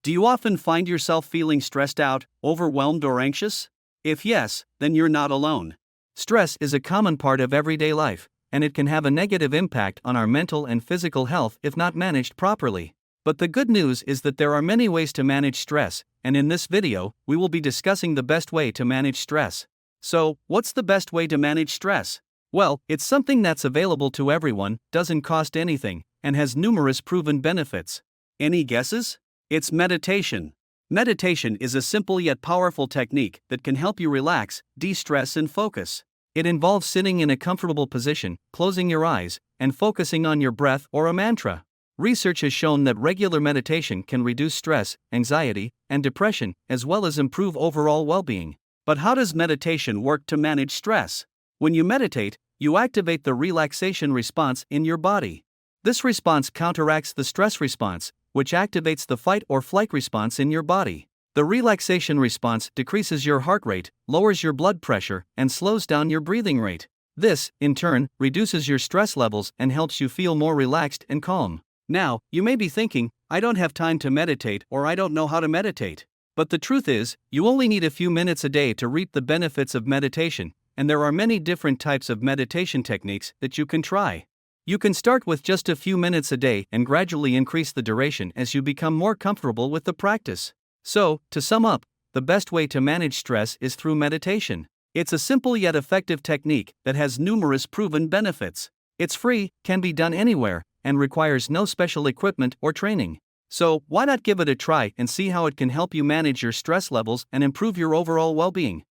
Do you often find yourself feeling stressed out, overwhelmed, or anxious? If yes, then you're not alone. Stress is a common part of everyday life, and it can have a negative impact on our mental and physical health if not managed properly. But the good news is that there are many ways to manage stress, and in this video, we will be discussing the best way to manage stress. So, what's the best way to manage stress? Well, it's something that's available to everyone, doesn't cost anything, and has numerous proven benefits. Any guesses? It's meditation. Meditation is a simple yet powerful technique that can help you relax, de-stress, and focus. It involves sitting in a comfortable position, closing your eyes, and focusing on your breath or a mantra. Research has shown that regular meditation can reduce stress, anxiety, and depression, as well as improve overall well-being. But how does meditation work to manage stress? When you meditate, you activate the relaxation response in your body. This response counteracts the stress response, which activates the fight or flight response in your body. The relaxation response decreases your heart rate, lowers your blood pressure, and slows down your breathing rate. This, in turn, reduces your stress levels and helps you feel more relaxed and calm. Now, you may be thinking, I don't have time to meditate or I don't know how to meditate. But the truth is, you only need a few minutes a day to reap the benefits of meditation, and there are many different types of meditation techniques that you can try. You can start with just a few minutes a day and gradually increase the duration as you become more comfortable with the practice. So, to sum up, the best way to manage stress is through meditation. It's a simple yet effective technique that has numerous proven benefits. It's free, can be done anywhere, and requires no special equipment or training. So, why not give it a try and see how it can help you manage your stress levels and improve your overall well-being?